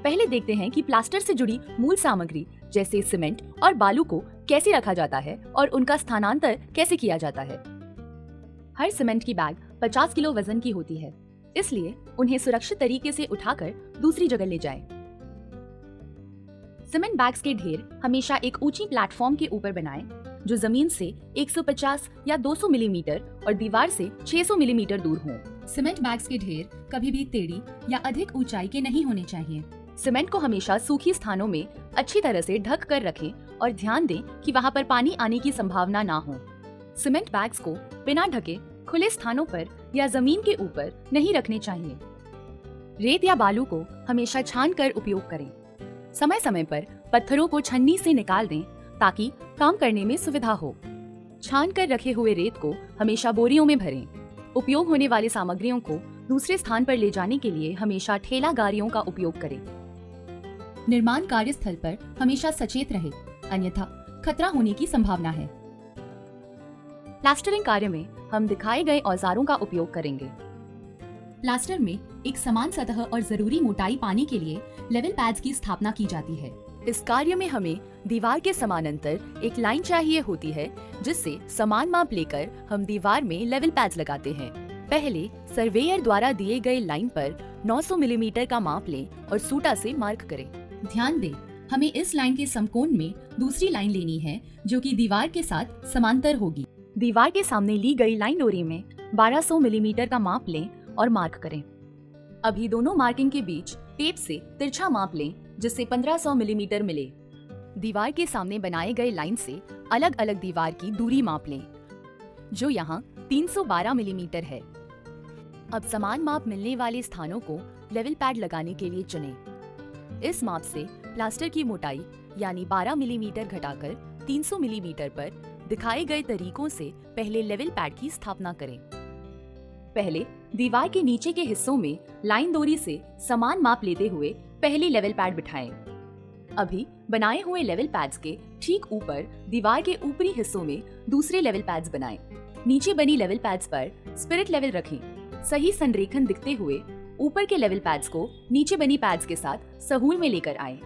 पहले देखते हैं कि प्लास्टर से जुड़ी मूल सामग्री जैसे सीमेंट और बालू को कैसे रखा जाता है और उनका स्थानांतर कैसे किया जाता है। हर सीमेंट की बैग 50 किलो वजन की होती है, इसलिए उन्हें सुरक्षित तरीके से उठाकर दूसरी जगह ले जाएं। सीमेंट बैग्स के ढेर हमेशा एक ऊंची प्लेटफॉर्म के ऊपर बनाएं, जो जमीन से 150 या 200 मिलीमीटर और दीवार से 600 मिलीमीटर दूर हों। सीमेंट बैग्स के ढेर कभी भी टेढ़ी या अधिक ऊंचाई के नहीं होने चाहिए। सीमेंट को हमेशा सूखी स्थानों में अच्छी तरह से ढक कर रखें और ध्यान दें कि वहां पर पानी आने की संभावना ना हो। सीमेंट बैग्स को बिना ढके खुले स्थानों पर या जमीन के ऊपर नहीं रखने चाहिए। रेत या बालू को हमेशा छान कर उपयोग करें। समय समय पर पत्थरों को छन्नी से निकाल दें ताकि काम करने में सुविधा हो। छान कर रखे हुए रेत को हमेशा बोरियों में भरें। उपयोग होने वाली सामग्रियों को दूसरे स्थान पर ले जाने के लिए हमेशा ठेला गाड़ियों का उपयोग करें। निर्माण कार्यस्थल पर हमेशा सचेत रहे, अन्यथा खतरा होने की संभावना है। प्लास्टरिंग कार्य में हम दिखाए गए औजारों का उपयोग करेंगे। प्लास्टर में एक समान सतह और जरूरी मोटाई पाने के लिए लेवल पैड्स की स्थापना की जाती है। इस कार्य में हमें दीवार के समानांतर एक लाइन चाहिए होती है, जिससे समान माप लेकर हम दीवार में लेवल पैड्स लगाते हैं। पहले सर्वेयर द्वारा दिए गए लाइन पर 900 मिलीमीटर का माप लें और सूटा से मार्क करें। ध्यान दें, हमें इस लाइन के समकोण में दूसरी लाइन लेनी है जो कि दीवार के साथ समांतर होगी। दीवार के सामने ली गई लाइन डोरी में 1200 मिलीमीटर का माप लें और मार्क करें। अभी दोनों मार्किंग के बीच टेप से तिरछा माप लें, जिससे 1500 मिलीमीटर मिले। दीवार के सामने बनाए गए लाइन से अलग अलग दीवार की दूरी माप लें, जो यहाँ 312 मिलीमीटर है। अब समान माप मिलने वाले स्थानों को लेवल पैड लगाने के लिए चुनें। इस माप से प्लास्टर की मोटाई यानी 12 मिलीमीटर घटाकर 300 मिलीमीटर पर दिखाए गए तरीकों से पहले लेवल पैड की स्थापना करें। पहले दीवार के नीचे के हिस्सों में लाइन डोरी से समान माप लेते हुए पहले लेवल पैड बिठाएं। अभी बनाए हुए लेवल पैड्स के ठीक ऊपर दीवार के ऊपरी हिस्सों में दूसरे लेवल पैड्स बनाएं। नीचे बनी लेवल पैड्स पर स्पिरिट लेवल रखें। सही संरेखन दिखते हुए ऊपर के लेवल पैड्स को नीचे बनी पैड्स के साथ सहूल में लेकर आएं।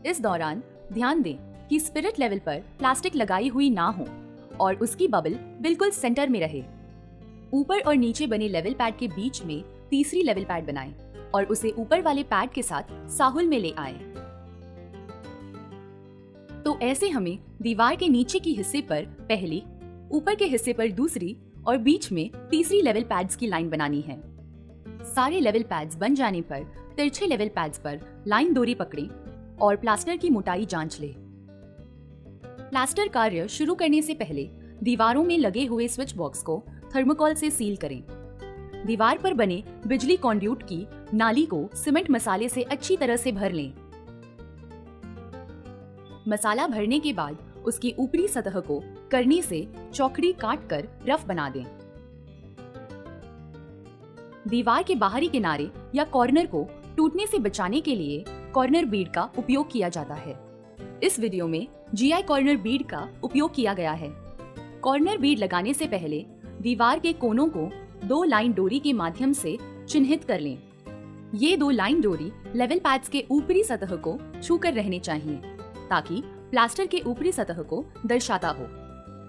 इस दौरान ध्यान दें कि स्पिरिट लेवल पर प्लास्टिक लगाई हुई ना हो और उसकी बबल बिल्कुल सेंटर में रहे। ऊपर और नीचे बने लेवल पैड के बीच में तीसरी लेवल पैड बनाएं और उसे ऊपर वाले पैड के साथ साहुल में ले आएं। तो ऐसे हमें दीवार के नीचे की हिस्से पर पहली, ऊपर के हिस्से पर दूसरी और बीच में तीसरी लेवल पैड्स की लाइन बनानी है। सारे लेवल पैड्स बन जाने पर तिरछे लेवल पैड्स पर लाइन डोरी पकड़ें और प्लास्टर की मोटाई जांच लें। प्लास्टर कार्य शुरू करने से पहले दीवारों में लगे हुए स्विच बॉक्स को थर्मोकोल से सील करें। दीवार पर बने बिजली कॉन्ड्यूट की नाली को सीमेंट मसाले से अच्छी तरह से भर लें। मसाला भरने के बाद उसकी ऊपरी सतह को करनी से चौकड़ी काट कर रफ बना दें। दीवार के बाहरी किनारे या कॉर्नर को टूटने से बचाने के लिए कॉर्नर बीड का उपयोग किया जाता है। इस वीडियो में जीआई कॉर्नर बीड का उपयोग किया गया है। कॉर्नर बीड लगाने से पहले दीवार के कोनों को 2 लाइन डोरी के माध्यम से चिन्हित कर लें। ये 2 लाइन डोरी लेवल पैड्स के ऊपरी सतह को छूकर रहने चाहिए, ताकि प्लास्टर के ऊपरी सतह को दर्शाता हो।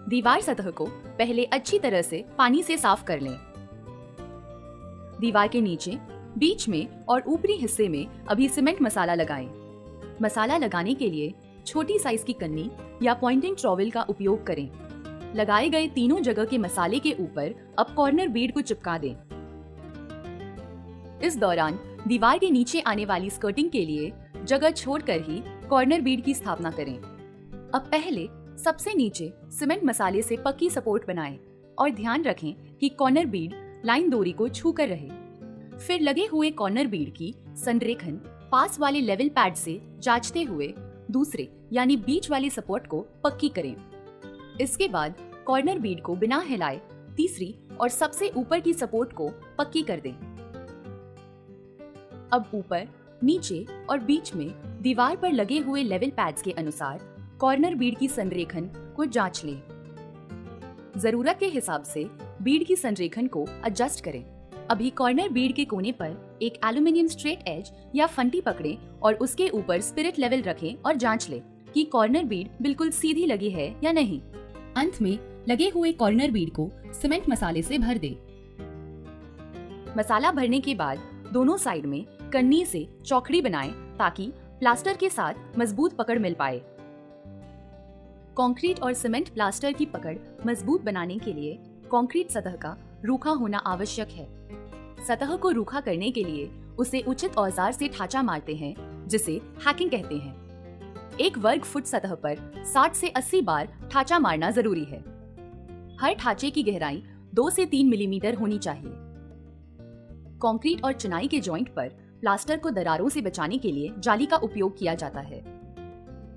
दीवार सतह को पहले अच्छी तरह से पानी से साफ कर लें। दीवार के नीचे, बीच में और ऊपरी हिस्से में अभी सीमेंट मसाला लगाएं। मसाला लगाने के लिए छोटी साइज की कन्नी या पॉइंटिंग ट्रॉवेल का उपयोग करें। लगाए गए तीनों जगह के मसाले के ऊपर अब कॉर्नर बीड को चिपका दें। इस दौरान दीवार के नीचे आने वाली स्कर्टिंग के लिए जगह छोड़कर ही कॉर्नर बीड की स्थापना करें। अब पहले सबसे नीचे सीमेंट मसाले से पक्की सपोर्ट बनाएं और ध्यान रखें कि कॉर्नर बीड लाइन डोरी को छू कर रहे। फिर लगे हुए कॉर्नर बीड की संरेखन पास वाले लेवल पैड से जांचते हुए दूसरे यानी बीच वाले सपोर्ट को पक्की करें। इसके बाद कॉर्नर बीड को बिना हिलाए तीसरी और सबसे ऊपर की सपोर्ट को पक्की कर दें। अब ऊपर, नीचे और बीच में दीवार पर लगे हुए लेवल पैड्स के अनुसार कॉर्नर बीड की संरेखन को जांच लें। जरूरत के हिसाब से बीड की संरेखन को एडजस्ट करें। अभी कॉर्नर बीड के कोने पर एक एल्युमिनियम स्ट्रेट एज या फंटी पकड़ें और उसके ऊपर स्पिरिट लेवल रखें और जांच लें कि कॉर्नर बीड बिल्कुल सीधी लगी है या नहीं। अंत में लगे हुए कॉर्नर बीड को सीमेंट मसाले से भर दे। मसाला भरने के बाद दोनों साइड में कन्नी से चौकड़ी बनाएं ताकि प्लास्टर के साथ मजबूत पकड़ मिल पाए। कंक्रीट और सीमेंट प्लास्टर की पकड़ मजबूत बनाने के लिए कंक्रीट सतह का रूखा होना आवश्यक है। सतह को रूखा करने के लिए उसे उचित औजार से ठाचा मारते हैं, जिसे हैकिंग कहते हैं। एक वर्ग फुट सतह पर 60 से 80 बार ठाचा मारना जरूरी है। हर ठाचे की गहराई 2 से 3 मिलीमीटर होनी चाहिए। कंक्रीट और चिनाई के जॉइंट पर प्लास्टर को दरारों से बचाने के लिए जाली का उपयोग किया जाता है।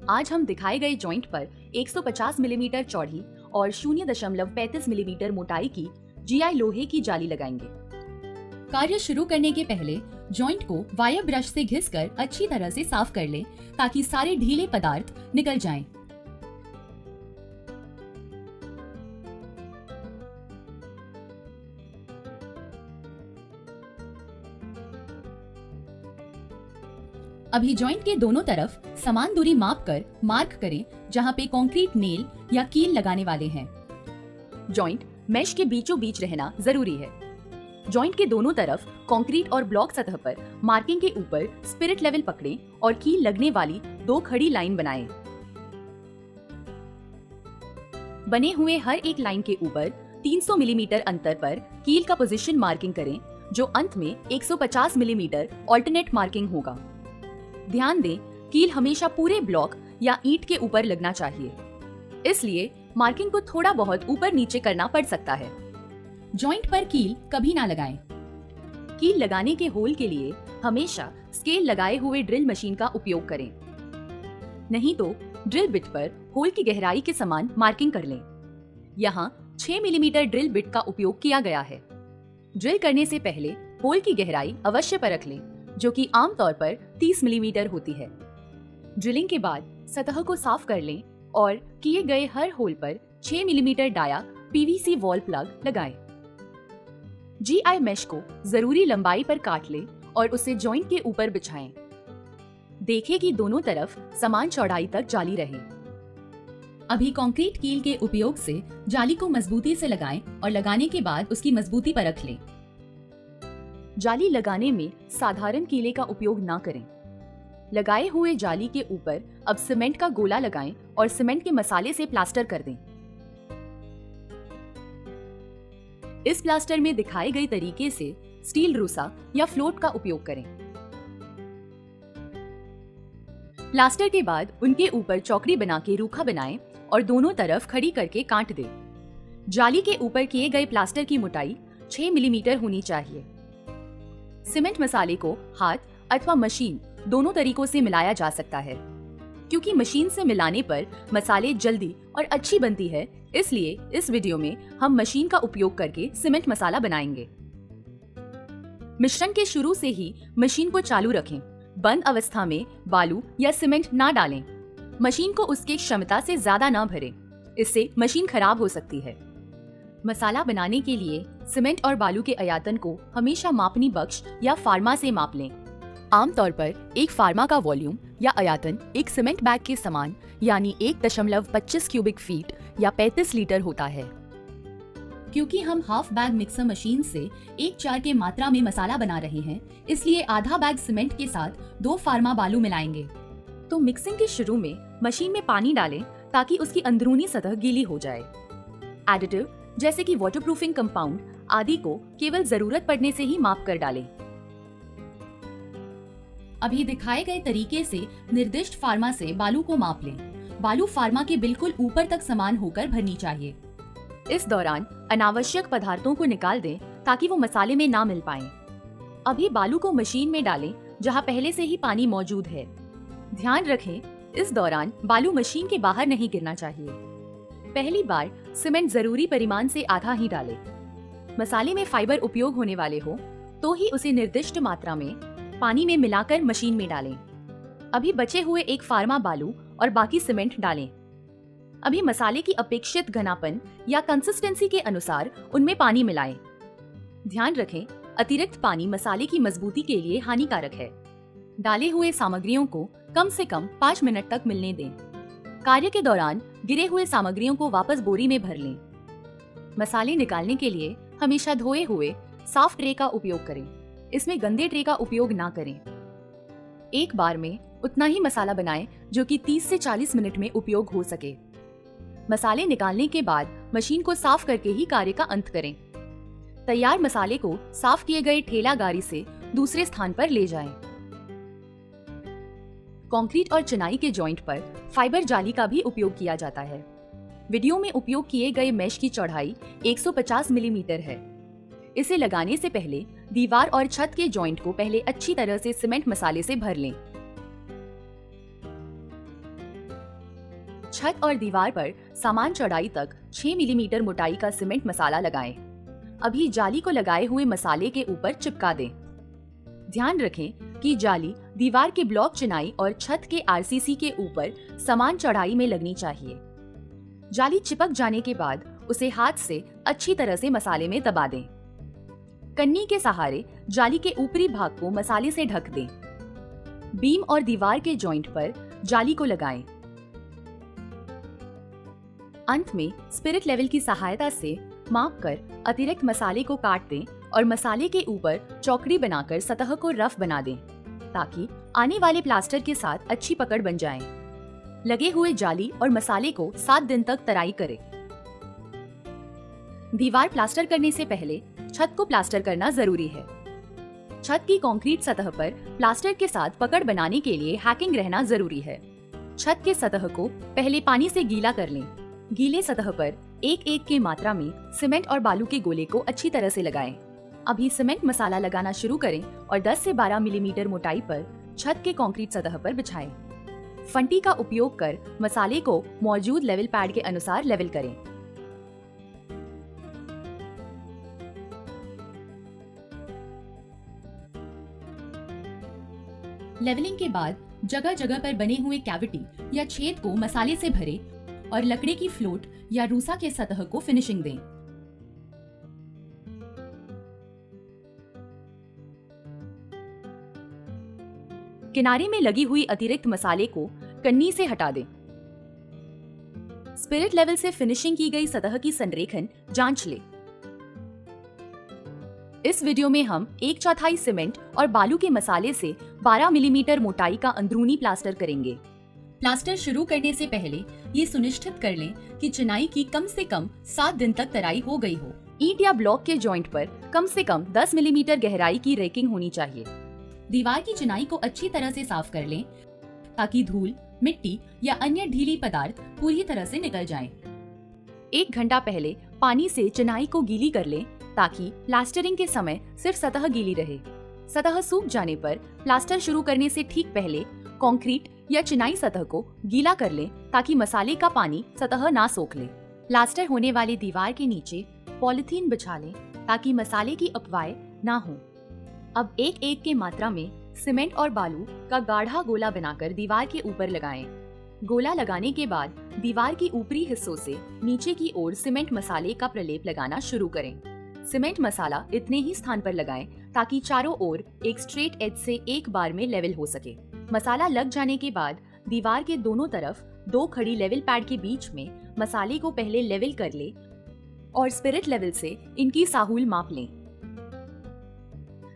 आज हम दिखाए गए जॉइंट पर 150 मिलीमीटर चौड़ी और 0.35 मिलीमीटर मोटाई की जीआई लोहे की जाली लगाएंगे। कार्य शुरू करने के पहले जॉइंट को वायर ब्रश से घिसकर अच्छी तरह से साफ कर ले ताकि सारे ढीले पदार्थ निकल जाएं। अभी जॉइंट के दोनों तरफ समान दूरी माप कर मार्क करें जहां पे कंक्रीट नेल या कील लगाने वाले हैं। जॉइंट मेश के बीचों बीच रहना जरूरी है। जॉइंट के दोनों तरफ कंक्रीट और ब्लॉक सतह पर मार्किंग के ऊपर स्पिरिट लेवल पकड़ें और कील लगने वाली 2 खड़ी लाइन बनाएं। बने हुए हर एक लाइन के ऊपर 300 मिलीमीटर अंतर पर कील का पोजीशन मार्किंग करें, जो अंत में 150 मिलीमीटर ऑल्टरनेट मार्किंग होगा। ध्यान दें, कील हमेशा पूरे ब्लॉक या ईंट के ऊपर लगना चाहिए, इसलिए मार्किंग को थोड़ा बहुत ऊपर नीचे करना पड़ सकता है। जॉइंट पर कील कभी ना लगाएं। कील लगाने के होल के लिए हमेशा स्केल लगाए हुए ड्रिल मशीन का उपयोग करें, नहीं तो ड्रिल बिट पर होल की गहराई के समान मार्किंग कर लें। यहाँ 6 मिलीमीटर ड्रिल बिट का उपयोग किया गया है। ड्रिल करने से पहले होल की गहराई अवश्य परख लें, जो कि आमतौर पर 30 मिलीमीटर होती है। ड्रिलिंग के बाद सतह को साफ कर लें और किए गए हर होल पर 6 millimetre dia PVC wall plug लगाएं। जीआई मेश को जरूरी लंबाई पर काट लें और उसे जॉइंट के ऊपर बिछाएं। देखें कि दोनों तरफ समान चौड़ाई तक जाली रहे। अभी कंक्रीट कील के उपयोग से जाली को मजबूती से लगाएं और लगाने के बाद उसकी मजबूती परख लें। जाली लगाने में साधारण कीले का उपयोग ना करें। लगाए हुए जाली के ऊपर अब सीमेंट का गोला लगाएं और सीमेंट के मसाले से प्लास्टर कर दें। इस प्लास्टर में दिखाए गए तरीके से स्टील रूसा या फ्लोट का उपयोग करें। प्लास्टर के बाद उनके ऊपर चौकड़ी बना के रूखा बनाएं और दोनों तरफ खड़ी करके काट दें। जाली के ऊपर किए गए प्लास्टर की मोटाई 6 मिलीमीटर होनी चाहिए। सीमेंट मसाले को हाथ अथवा मशीन दोनों तरीकों से मिलाया जा सकता है। क्योंकि मशीन से मिलाने पर मसाले जल्दी और अच्छी बनती है, इसलिए इस वीडियो में हम मशीन का उपयोग करके सीमेंट मसाला बनाएंगे। मिश्रण के शुरू से ही मशीन को चालू रखें। बंद अवस्था में बालू या सीमेंट ना डालें। मशीन को उसकी क्षमता से ज्यादा ना भरें, इससे मशीन खराब हो सकती है। मसाला बनाने के लिए सीमेंट और बालू के आयतन को हमेशा मापनी बक्स या फार्मा से माप लें। आमतौर पर एक फार्मा का वॉल्यूम या आयतन एक सीमेंट बैग के समान यानी 1.25 क्यूबिक फीट या 35 लीटर होता है। क्योंकि हम हाफ बैग मिक्सर मशीन से 1/4 के मात्रा में मसाला बना रहे हैं, इसलिए आधा बैग सीमेंट के साथ 2 फार्मा बालू मिलाएंगे। तो मिक्सिंग के शुरू में मशीन में पानी डालें ताकि उसकी अंदरूनी सतह गीली हो जाए। एडिटिव जैसे कि वाटरप्रूफिंग कंपाउंड आदि को केवल जरूरत पड़ने से ही माप कर डालें। अभी दिखाए गए तरीके से निर्दिष्ट फार्मा से बालू को माप लें। बालू फार्मा के बिल्कुल ऊपर तक समान होकर भरनी चाहिए। इस दौरान अनावश्यक पदार्थों को निकाल दें ताकि वो मसाले में ना मिल पाएं। अभी बालू को मशीन में डालें जहां पहले से ही पानी मौजूद है। ध्यान रखें, इस दौरान बालू मशीन के बाहर नहीं गिरना चाहिए। पहली बार सीमेंट जरूरी परिमाण से आधा ही डालें। मसाले में फाइबर उपयोग होने वाले हो तो ही उसे निर्दिष्ट मात्रा में पानी में मिलाकर मशीन में डालें। अभी बचे हुए एक फार्मा बालू और बाकी सीमेंट डालें। अभी मसाले की अपेक्षित घनापन या कंसिस्टेंसी के अनुसार उनमें पानी मिलाएं। ध्यान रखें, अतिरिक्त पानी मसाले की मजबूती के लिए हानिकारक है। डाले हुए सामग्रियों को कम से कम 5 मिनट तक मिलने दें। कार्य के दौरान गिरे हुए सामग्रियों को वापस बोरी में भर लें। मसाले निकालने के लिए हमेशा धोए हुए साफ ट्रे का उपयोग करें। इसमें गंदे ट्रे का उपयोग ना करें। एक बार में उतना ही मसाला बनाएं जो कि 30 से 40 मिनट में उपयोग हो सके। मसाले निकालने के बाद मशीन को साफ करके ही कार्य का अंत करें। तैयार मसाले को साफ किए गए ठेला गाड़ी से दूसरे स्थान पर ले जाएं। कंक्रीट और चिनाई के जॉइंट पर फाइबर जाली का भी उपयोग किया जाता है। वीडियो में उपयोग किए गए मेश की चौड़ाई 150 मिलीमीटर है। इसे लगाने से पहले दीवार और छत के जॉइंट को पहले अच्छी तरह से सीमेंट मसाले से भर लें। छत और दीवार पर समान चौड़ाई तक 6 मिलीमीटर मोटाई का सीमेंट मसाला लगाएं। अभी जाली को लगाए हुए मसाले के ऊपर चिपका दें। ध्यान रखें कि जाली दीवार के ब्लॉक चिनाई और छत के आरसीसी के ऊपर समान चौड़ाई में लगनी चाहिए। जाली चिपक जाने के बाद उसे हाथ से अच्छी तरह से मसाले में दबा दें। कन्नी के सहारे जाली के ऊपरी भाग को मसाले से ढक दें। बीम और दीवार के जॉइंट पर जाली को लगाएं। अंत में स्पिरिट लेवल की सहायता से माप कर अतिरिक्त मसाले को काट दें और मसाले के ऊपर चौकड़ी बनाकर सतह को रफ बना दें ताकि आने वाले प्लास्टर के साथ अच्छी पकड़ बन जाए। लगे हुए जाली और मसाले को 7 दिन तक तराई करें। दीवार प्लास्टर करने से पहले छत को प्लास्टर करना जरूरी है। छत की कंक्रीट सतह पर प्लास्टर के साथ पकड़ बनाने के लिए हैकिंग रहना जरूरी है। छत के सतह को पहले पानी से गीला कर लें। गीले सतह पर एक की मात्रा में सीमेंट और बालू के गोले को अच्छी तरह से लगाएं। अभी सीमेंट मसाला लगाना शुरू करें और 10 से 12 मिलीमीटर मोटाई पर छत के कंक्रीट सतह पर बिछाएं। फंटी का उपयोग कर मसाले को मौजूद लेवल पैड के अनुसार लेवल करें। लेवलिंग के बाद जगह जगह पर बने हुए कैविटी या छेद को मसाले से भरें और लकड़ी की फ्लोट या रूसा के सतह को फिनिशिंग दें। किनारे में लगी हुई अतिरिक्त मसाले को कन्नी से हटा दें। स्पिरिट लेवल से फिनिशिंग की गई सतह की संरेखन जांच लें। इस वीडियो में हम 1/4 सीमेंट और बालू के मसाले से 12 मिलीमीटर मोटाई का अंदरूनी प्लास्टर करेंगे। प्लास्टर शुरू करने से पहले ये सुनिश्चित कर लें कि चिनाई की कम से कम 7 दिन तक तराई हो गई हो। ईंट या ब्लॉक के जॉइंट पर कम से कम 10 मिलीमीटर गहराई की रेकिंग होनी चाहिए। दीवार की चिनाई को अच्छी तरह से साफ कर लें ताकि धूल, मिट्टी या अन्य ढीली पदार्थ पूरी तरह से निकल जाएं। 1 घंटा पहले पानी से चिनाई को गीली कर लें ताकि प्लास्टरिंग के समय सिर्फ सतह गीली रहे। सतह सूख जाने पर प्लास्टर शुरू करने से ठीक पहले कंक्रीट या चिनाई सतह को गीला कर लें ताकि मसाले का पानी सतह ना सोख ले। प्लास्टर होने वाली दीवार के नीचे पॉलिथीन बिछा लें ताकि मसाले की अपवाय ना हो। अब एक के मात्रा में सीमेंट और बालू का गाढ़ा गोला बनाकर दीवार के ऊपर लगाएं। गोला लगाने के बाद दीवार की ऊपरी हिस्सों से नीचे की ओर सीमेंट मसाले का प्रलेप लगाना शुरू करें। सीमेंट मसाला इतने ही स्थान पर लगाएं ताकि चारों ओर एक स्ट्रेट एज से एक बार में लेवल हो सके। मसाला लग जाने के बाद दीवार के दोनों तरफ 2 खड़ी लेवल पैड के बीच में मसाले को पहले लेवल कर ले और स्पिरिट लेवल से इनकी साहुल माप लें।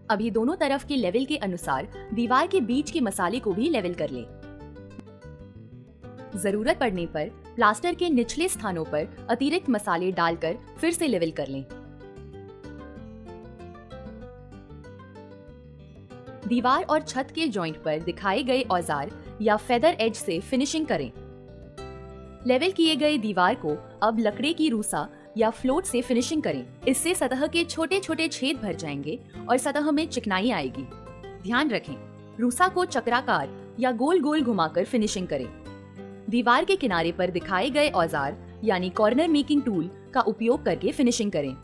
अभी दोनों तरफ के लेवल के अनुसार दीवार के बीच के मसाले को भी लेवल कर लें। जरूरत पड़ने पर प्लास्टर के निचले स्थानों पर अतिरिक्त मसाले डालकर फिर से लेवल कर लें। दीवार और छत के जॉइंट पर दिखाए गए औजार या फेदर एज से फिनिशिंग करें। लेवल किए गए दीवार को अब लकड़ी की रूसा या फ्लोट से फिनिशिंग करें। इससे सतह के छोटे छोटे छेद भर जाएंगे और सतह में चिकनाई आएगी। ध्यान रखें, रूसा को चक्राकार या गोल गोल घुमाकर फिनिशिंग करें। दीवार के किनारे पर दिखाए गए औजार यानी कॉर्नर मेकिंग टूल का उपयोग करके फिनिशिंग करें।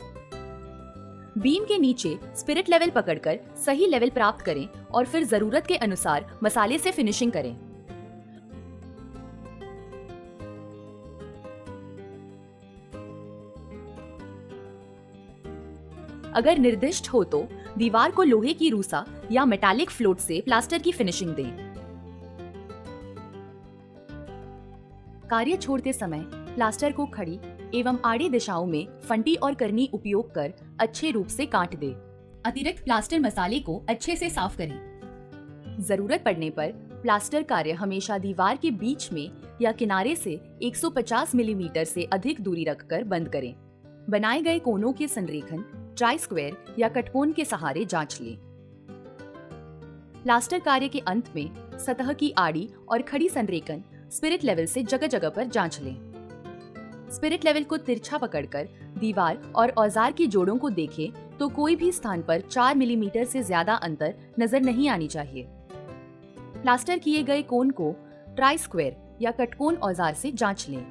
बीम के नीचे स्पिरिट लेवल पकड़कर सही लेवल प्राप्त करें और फिर जरूरत के अनुसार मसाले से फिनिशिंग करें। अगर निर्दिष्ट हो तो दीवार को लोहे की रूसा या मेटालिक फ्लोट से प्लास्टर की फिनिशिंग दें। कार्य छोड़ते समय प्लास्टर को खड़ी एवं आड़ी दिशाओं में फंटी और करनी उपयोग कर अच्छे रूप से काट दे। अतिरिक्त प्लास्टर मसाले को अच्छे से साफ करें। जरूरत पड़ने पर प्लास्टर कार्य हमेशा दीवार के बीच में या किनारे से 150 मिलीमीटर से अधिक दूरी रखकर बंद करें। बनाए गए कोनों के संरेखण ट्राई स्क्वायर या कटकोन के सहारे जांच लें। प्लास्टर कार्य के अंत में सतह की आड़ी और खड़ी संरेखण स्पिरिट लेवल से जगह जगह पर जांच लें। स्पिरिट लेवल को तिरछा पकड़कर दीवार और औजार की जोड़ों को देखें तो कोई भी स्थान पर 4 मिलीमीटर से ज्यादा अंतर नजर नहीं आनी चाहिए। प्लास्टर किए गए कोन को ट्राई स्क्वायर या कटकोन औजार से जांच लें।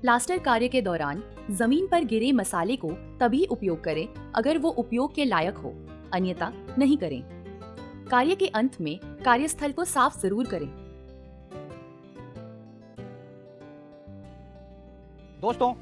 प्लास्टर कार्य के दौरान जमीन पर गिरे मसाले को तभी उपयोग करें अगर वो उपयोग के लायक हो, अन्यथा नहीं करें। कार्य के अंत में कार्यस्थल को साफ जरूर करें। दोस्तों,